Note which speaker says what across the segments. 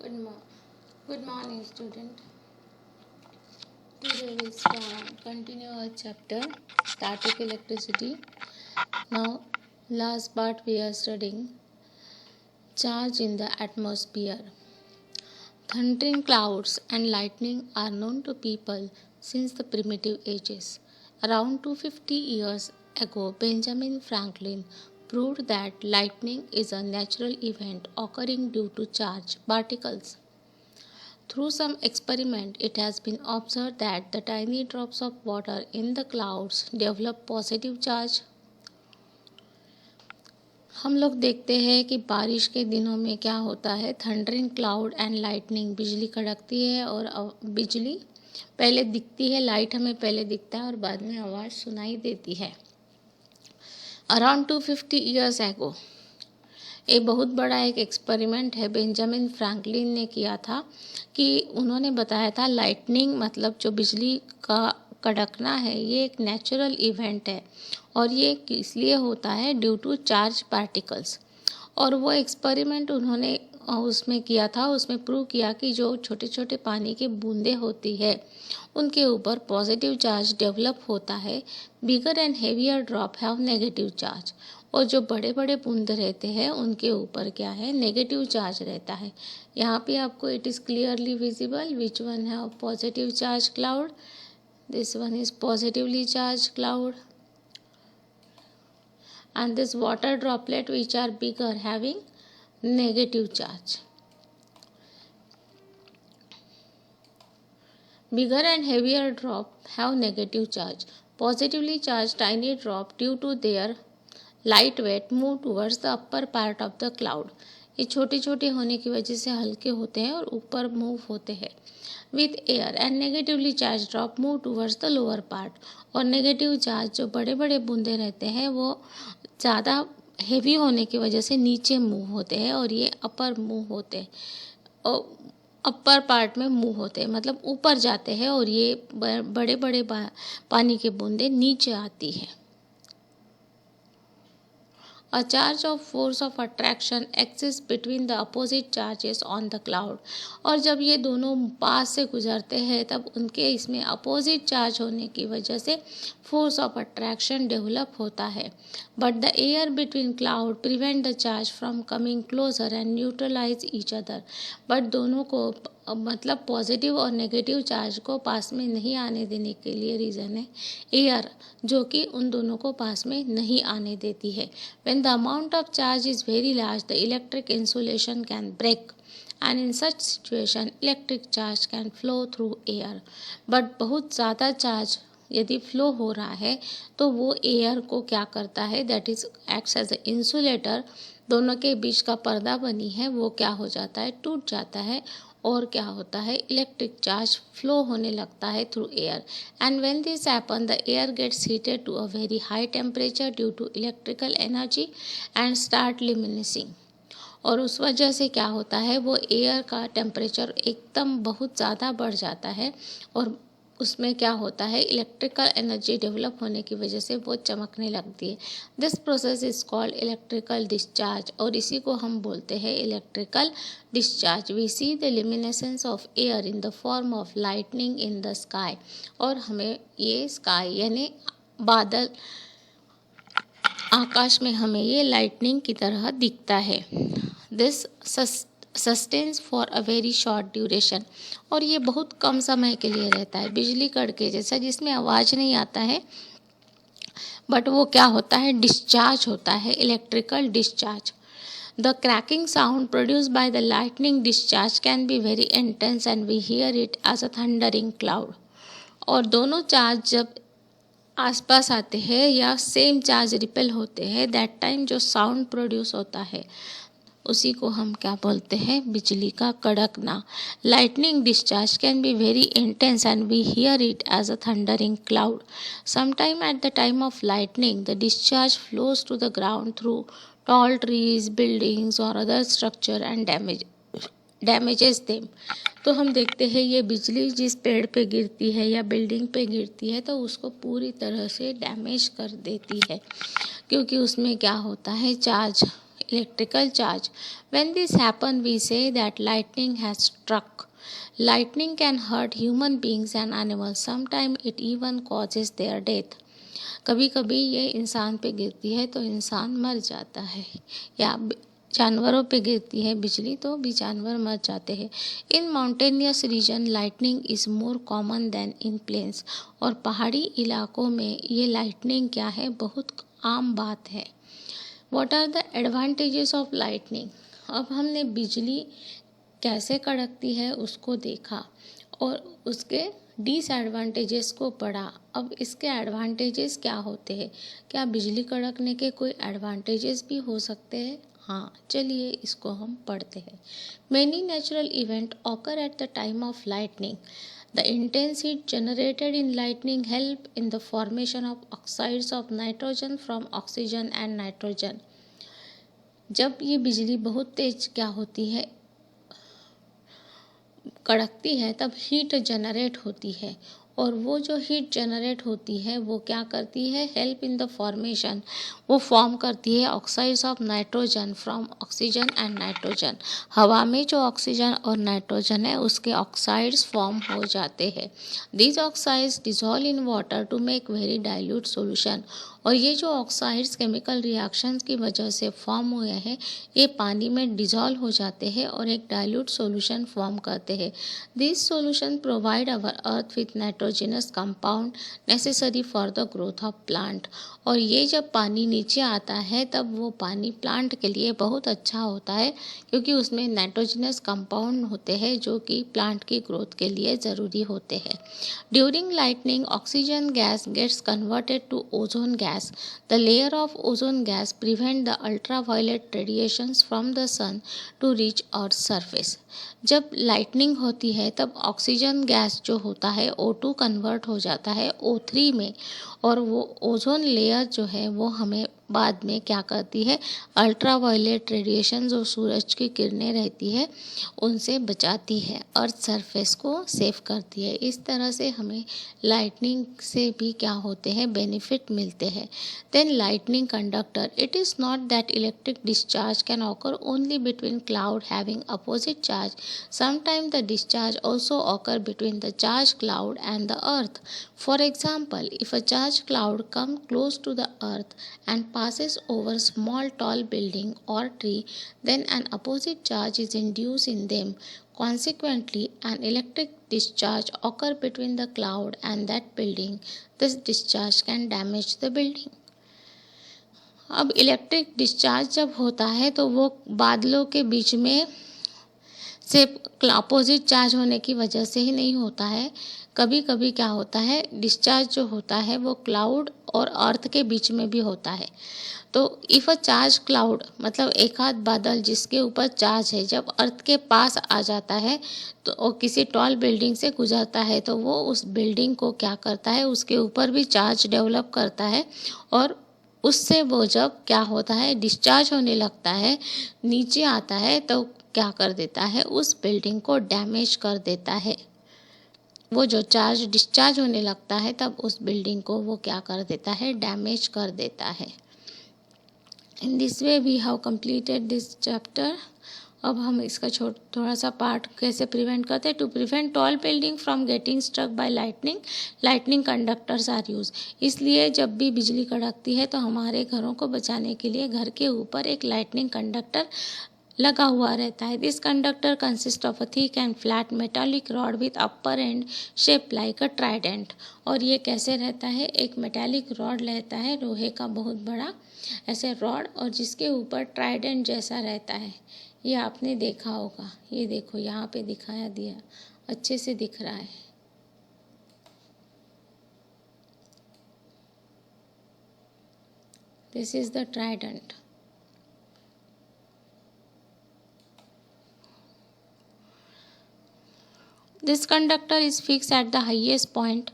Speaker 1: Good morning, student. Today we continue our chapter Static Electricity. Now, last part we are studying charge in the atmosphere. Thundering clouds and lightning are known to people since the primitive ages. Around 250 years ago, Benjamin Franklin proved that lightning is a natural event occurring due to charged particles. Through some experiment, it has been observed that the tiny drops of water in the clouds develop positive charge. हम लोग देखते हैं कि बारिश के दिनों में क्या होता है, थंडरिंग क्लाउड एंड लाइटनिंग, बिजली कड़कती है और बिजली पहले दिखती है, लाइट हमें पहले दिखता है और बाद में आवाज़ सुनाई देती है. अराउंड 250 ईयर्स एगो एक बहुत बड़ा एक एक्सपेरिमेंट है बेंजामिन फ्रैंकलिन ने किया था कि उन्होंने बताया था लाइटनिंग मतलब जो बिजली का कड़कना है ये एक नेचुरल इवेंट है और ये इसलिए होता है ड्यू टू चार्ज पार्टिकल्स. और वो एक्सपेरिमेंट उन्होंने उसमें किया था, उसमें प्रूव किया कि जो छोटे छोटे पानी के बूंदे होती है उनके ऊपर पॉजिटिव चार्ज डेवलप होता है. Bigger and heavier drop have negative charge और जो बड़े बड़े बूंद रहते हैं उनके ऊपर क्या है, नेगेटिव चार्ज रहता है. यहाँ पे आपको it is clearly visible which one have positive charge cloud. This one is positively charge cloud and this water droplet which are bigger having negative charge. Bigger and heavier drop have negative charge. Positively charged tiny drop due to their light weight move towards the upper part of the cloud. ये छोटे छोटे होने की वजह से हल्के होते हैं और ऊपर मूव होते हैं. With air and negatively charge drop move towards the lower part. और नेगेटिव चार्ज जो बड़े बड़े बूंदे रहते हैं वो ज़्यादा हेवी होने की वजह से नीचे मूव होते हैं और ये अपर मूव होते हैं और अपर पार्ट में मूव होते हैं मतलब ऊपर जाते हैं और ये बड़े बड़े पानी के बूंदे नीचे आती है. A charge of force of attraction exists between the opposite charges on the cloud. और जब ये दोनों पास से गुजरते हैं तब उनके इसमें अपोजिट चार्ज होने की वजह से फोर्स ऑफ अट्रैक्शन डेवलप होता है. But the air between cloud prevent the charge from coming closer and neutralise each other. But दोनों को मतलब पॉजिटिव और नेगेटिव चार्ज को पास में नहीं आने देने के लिए रीज़न है एयर, जो कि उन दोनों को पास में नहीं आने देती है. When the amount of charge is very large the electric insulation can break and in such situation electric charge can flow through air. But बहुत ज़्यादा चार्ज यदि फ्लो हो रहा है तो वो एयर को क्या करता है, that is acts as a insulator. दोनों के बीच का पर्दा बनी है वो क्या हो जाता है, टूट जाता है और क्या होता है, इलेक्ट्रिक चार्ज फ्लो होने लगता है through air. And when this happen the air gets heated to a very high temperature due to electrical energy and start luminescing. और उस वजह से क्या होता है, वो एयर का टेम्परेचर एकदम बहुत ज़्यादा बढ़ जाता है और उसमें क्या होता है, इलेक्ट्रिकल एनर्जी डेवलप होने की वजह से वो चमकने लगती है. This process is called electrical discharge और इसी को हम बोलते हैं electrical discharge. We see the luminescence of air in the form of lightning in the sky. और हमें ये स्काई यानी बादल, आकाश में हमें ये लाइटनिंग की तरह दिखता है. This sustains for a very short duration. और ये बहुत कम समय के लिए रहता है, बिजली कड़के जैसा जिसमें आवाज़ नहीं आता है बट वो क्या होता है, डिस्चार्ज होता है, electrical discharge. The cracking sound produced by the lightning discharge can be very intense and we hear it as a thundering cloud. और दोनों चार्ज जब आसपास आते हैं या सेम चार्ज रिपेल होते हैं, दैट टाइम जो साउंड प्रोड्यूस होता है उसी को हम क्या बोलते हैं, बिजली का कड़कना. Lightning discharge can be very intense and we hear it as a thundering cloud. Sometime at the time of lightning the discharge flows to the ground through tall trees, buildings और other structure and damages them. तो हम देखते हैं ये बिजली जिस पेड़ पे गिरती है या बिल्डिंग पे गिरती है तो उसको पूरी तरह से डैमेज कर देती है क्योंकि उसमें क्या होता है, charge electrical charge. When this happens, we say that lightning has struck. Lightning can hurt human beings and animals. Sometimes it even causes their death. कभी कभी ये इंसान पे गिरती है तो इंसान मर जाता है, या जानवरों पे गिरती है बिजली तो भी जानवर मर जाते हैं। In mountainous region lightning is more common than in plains. और पहाड़ी इलाकों में ये लाइटनिंग क्या है, बहुत आम बात है। What are the advantages of lightning. अब हमने बिजली कैसे कड़कती है उसको देखा और उसके डिसएडवांटेजेस को पढ़ा। अब इसके एडवांटेजेस क्या होते हैं, क्या बिजली कड़कने के कोई एडवांटेजेस भी हो सकते हैं? हाँ, चलिए इसको हम पढ़ते हैं। Many natural event occur eight the time of lightning. The intense heat generated in lightning help in the formation of oxides of nitrogen from oxygen and nitrogen. जब ये बिजली बहुत तेज क्या होती है, कड़कती है, तब हीट जनरेट होती है और वो जो हीट जनरेट होती है वो क्या करती है, हेल्प इन द फॉर्मेशन, वो फॉर्म करती है oxides of nitrogen from oxygen and nitrogen. हवा में जो ऑक्सीजन और नाइट्रोजन है उसके ऑक्साइड्स फॉर्म हो जाते हैं। These oxides dissolve in water to make very dilute solution. और ये जो ऑक्साइड्स केमिकल रिएक्शंस की वजह से फॉर्म हुए हैं ये पानी में डिजॉल्व हो जाते हैं और एक डाइल्यूट सॉल्यूशन फॉर्म करते हैं। This solution provide our earth with nitrogenous compound necessary for the growth of plant. और ये जब पानी नीचे आता है तब वो पानी प्लांट के लिए बहुत अच्छा होता है क्योंकि उसमें नाइट्रोजनस कंपाउंड होते हैं जो कि प्लांट की ग्रोथ के लिए ज़रूरी होते हैं। During lightning oxygen gas gets converted to ozone gas. The layer of ozone gas prevent the ultraviolet radiations from the sun to reach Earth's surface. जब लाइटनिंग होती है तब ऑक्सीजन गैस जो होता है O2 कन्वर्ट हो जाता है O3 में और वो ओजोन लेयर जो है वो हमें बाद में क्या करती है, अल्ट्रावायलेट रेडिएशन जो सूरज की किरणें रहती है उनसे बचाती है, अर्थ सरफेस को सेव करती है। इस तरह से हमें लाइटनिंग से भी क्या होते हैं, बेनिफिट मिलते हैं। Then lightning conductor, it is not that electric discharge can occur only between cloud having opposite charge, sometime the discharge also occur between the charge cloud and the earth. For example, if a charge cloud come close to the earth and passes over small tall building or tree, then an opposite charge is induced in them. Consequently, an electric discharge occur between the cloud and that building. This discharge can damage the building. अब electric discharge जब होता है तो वो बादलों के बीच में से अपोजिट चार्ज होने की वजह से ही नहीं होता है। कभी कभी क्या होता है, डिस्चार्ज जो होता है वो क्लाउड और अर्थ के बीच में भी होता है। तो इफ़ अ चार्ज क्लाउड मतलब एक आध बादल जिसके ऊपर चार्ज है जब अर्थ के पास आ जाता है तो और किसी टॉल बिल्डिंग से गुजरता है तो वो उस बिल्डिंग को क्या करता है, उसके ऊपर भी चार्ज डेवलप करता है और उससे वो जब क्या होता है, डिस्चार्ज होने लगता है, नीचे आता है तो क्या कर देता है, उस बिल्डिंग को डैमेज कर देता है। वो जो चार्ज डिस्चार्ज होने लगता है तब उस बिल्डिंग को वो क्या कर देता है, डैमेज कर देता है। In this way we have completed this chapter. अब हम इसका थोड़ा सा पार्ट कैसे प्रिवेंट करते हैं। To prevent tall building from getting struck by lightning conductors are use. इसलिए जब भी बिजली कड़कती है तो हमारे घरों को बचाने के लिए घर के ऊपर एक लाइटनिंग कंडक्टर लगा हुआ रहता है। This conductor consist of a thick and flat metallic rod with upper and shape like a Trident. और ये कैसे रहता है, एक मेटालिक रॉड रहता है, लोहे का बहुत बड़ा ऐसे रॉड, और जिसके ऊपर ट्राइडेंट जैसा रहता है। ये आपने देखा होगा, ये देखो यहाँ पे दिखाया दिया, अच्छे से दिख रहा है। This is the Trident. This conductor is fixed at the highest point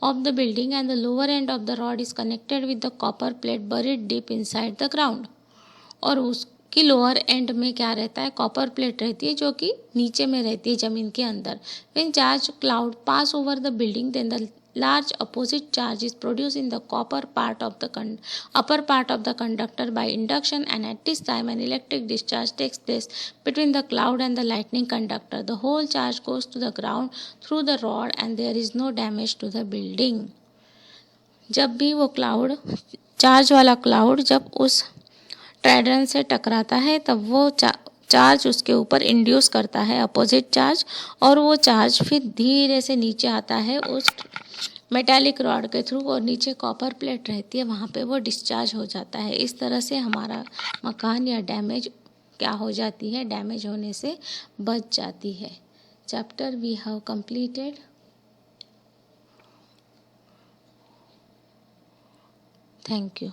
Speaker 1: of the building and the lower end of the rod is connected with the copper plate buried deep inside the ground. और उसकी lower and में क्या रहता है, copper plate रहती है जो कि नीचे में रहती है ज़मीन के अंदर। When charged cloud pass over the building then the large opposite charge is produced in the upper part of the conductor by induction, and at this time an electric discharge takes place between the cloud and the lightning conductor. The whole charge goes to the ground through the rod and there is no damage to the building. जब भी वो cloud, charge वाला cloud जब उस Trident से टकराता है तब वो चार्ज उसके ऊपर इंड्यूस करता है अपोजिट चार्ज, और वो चार्ज फिर धीरे से नीचे आता है उस मेटालिक रॉड के थ्रू, और नीचे कॉपर प्लेट रहती है वहाँ पे वो डिस्चार्ज हो जाता है। इस तरह से हमारा मकान या डैमेज क्या हो जाती है, डैमेज होने से बच जाती है। Chapter we have completed. Thank you.